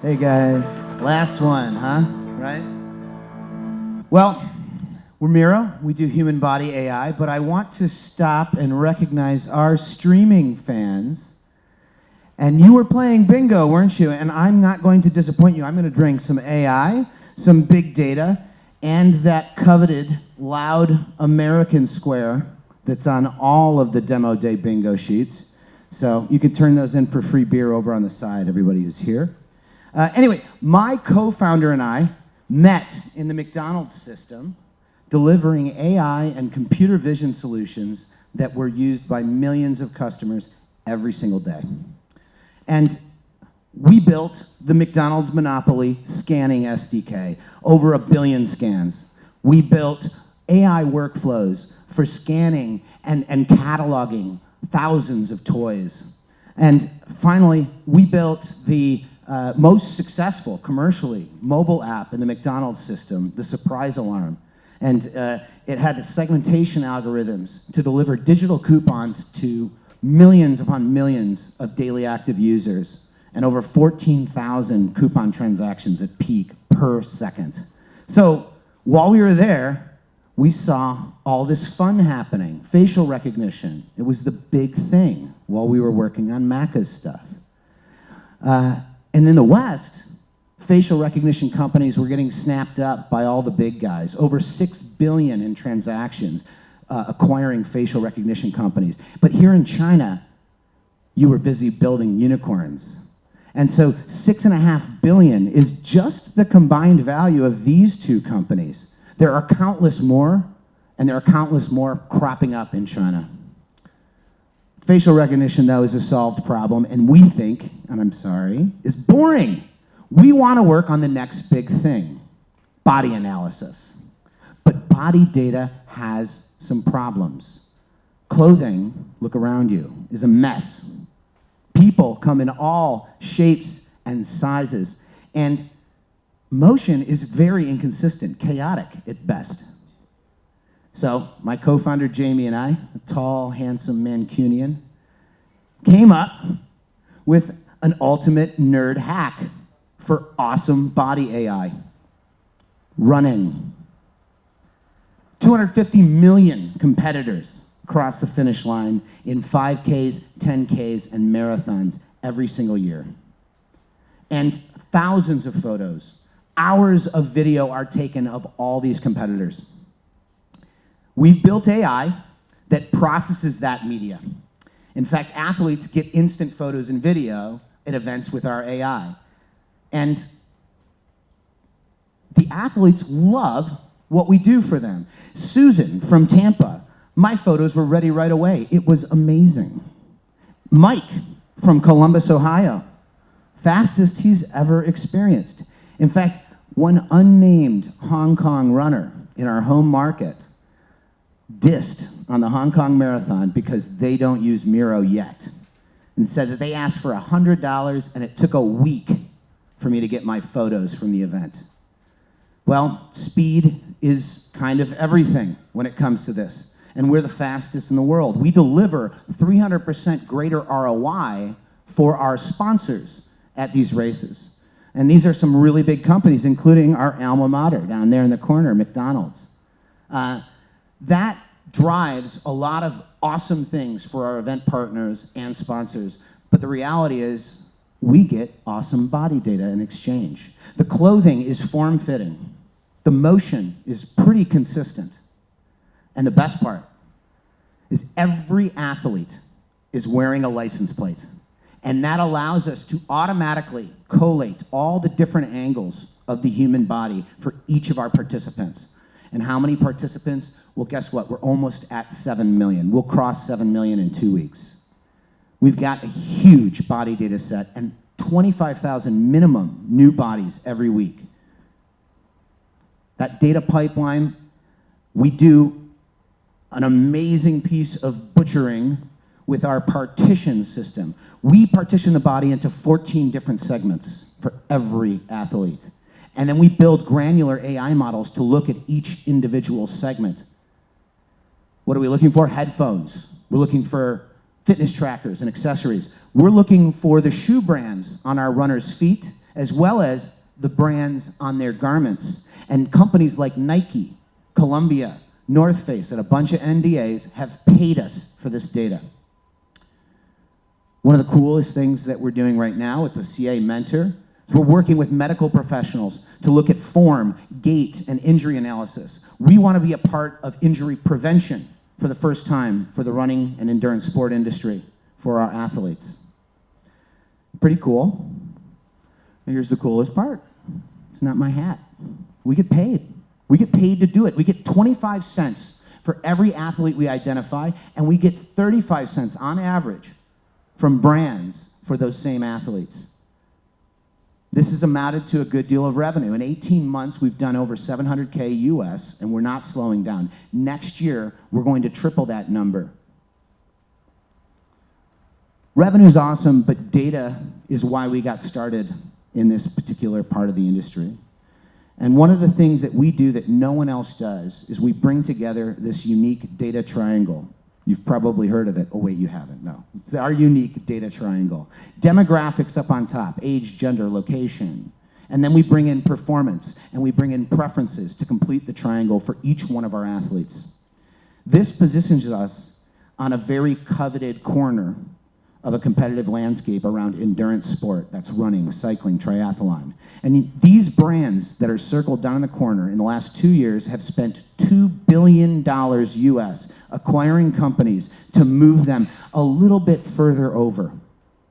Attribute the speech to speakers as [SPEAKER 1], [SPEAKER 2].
[SPEAKER 1] Hey guys, last one, huh? Right? Well, we're Miro. We do human body AI, but I want to stop and recognize our streaming fans. And you were playing bingo, weren't you? And I'm not going to disappoint you. I'm going to bring some AI, some big data, and that coveted loud American square that's on all of the demo day bingo sheets. So you can turn those in for free beer over on the side, everybody who's here. Anyway, my co-founder and I met in the McDonald's system delivering AI and computer vision solutions that were used by millions of customers every single day. And we built the McDonald's Monopoly scanning SDK, over 1 billion scans. We built AI workflows for scanning and cataloging thousands of toys. And finally, we built the most successful commercially mobile app in the McDonald's system, the Surprise Alarm. And it had the segmentation algorithms to deliver digital coupons to millions upon millions of daily active users and over 14,000 coupon transactions at peak per second. So while we were there, we saw all this fun happening, facial recognition. It was the big thing while we were working on Macca's stuff. And in the West, facial recognition companies were getting snapped up by all the big guys. Over 6 billion in transactions acquiring facial recognition companies. But here in China, you were busy building unicorns. And so 6.5 billion is just the combined value of these two companies. There are countless more, and there are countless more cropping up in China. Facial recognition, though, is a solved problem, and we think, and I'm sorry, is boring. We want to work on the next big thing, body analysis. But body data has some problems. Clothing, look around you, is a mess. People come in all shapes and sizes, and motion is very inconsistent, chaotic at best. So my co-founder Jamie and I, a tall, handsome Mancunian, came up with an ultimate nerd hack for awesome body AI. Running. 250 million competitors cross the finish line in 5Ks, 10Ks, and marathons every single year. And thousands of photos, hours of video are taken of all these competitors. We've built AI that processes that media. In fact, athletes get instant photos and video at events with our AI. And the athletes love what we do for them. Susan from Tampa, my photos were ready right away. It was amazing. Mike from Columbus, Ohio, fastest he's ever experienced. In fact, one unnamed Hong Kong runner in our home market dissed on the Hong Kong Marathon because they don't use Miro yet, and said that they asked for $100 and it took a week for me to get my photos from the event. Well, speed is kind of everything when it comes to this, and we're the fastest in the world. We deliver 300% greater ROI for our sponsors at these races. And these are some really big companies, including our alma mater down there in the corner, McDonald's. That drives a lot of awesome things for our event partners and sponsors, but the reality is we get awesome body data in exchange. The clothing is form-fitting. The motion is pretty consistent. And the best part is every athlete is wearing a license plate. And that allows us to automatically collate all the different angles of the human body for each of our participants. And how many participants? Well, guess what? We're almost at 7 million. We'll cross 7 million in 2 weeks. We've got a huge body data set and 25,000 minimum new bodies every week. That data pipeline, we do an amazing piece of butchering with our partition system. We partition the body into 14 different segments for every athlete. And then we build granular AI models to look at each individual segment. What are we looking for? Headphones. We're looking for fitness trackers and accessories. We're looking for the shoe brands on our runners' feet as well as the brands on their garments. And companies like Nike, Columbia, North Face, and a bunch of NDAs have paid us for this data. One of the coolest things that we're doing right now with the CA Mentor is we're working with medical professionals to look at form, gait, and injury analysis. We want to be a part of injury prevention for the first time for the running and endurance sport industry for our athletes. Pretty cool. And here's the coolest part. It's not my hat. We get paid. We get paid to do it. We get 25 cents for every athlete we identify, and we get 35 cents on average from brands for those same athletes. This has amounted to a good deal of revenue. In 18 months, we've done over 700K US, and we're not slowing down. Next year, we're going to triple that number. Revenue's awesome, but data is why we got started in this particular part of the industry. And one of the things that we do that no one else does is we bring together this unique data triangle. You've probably heard of it. Oh, wait, you haven't. No. It's our unique data triangle. Demographics up on top, age, gender, location. And then we bring in performance, and we bring in preferences to complete the triangle for each one of our athletes. This positions us on a very coveted corner of a competitive landscape around endurance sport. That's running, cycling, triathlon. And these brands that are circled down in the corner in the last 2 years have spent $2 billion US acquiring companies to move them a little bit further over.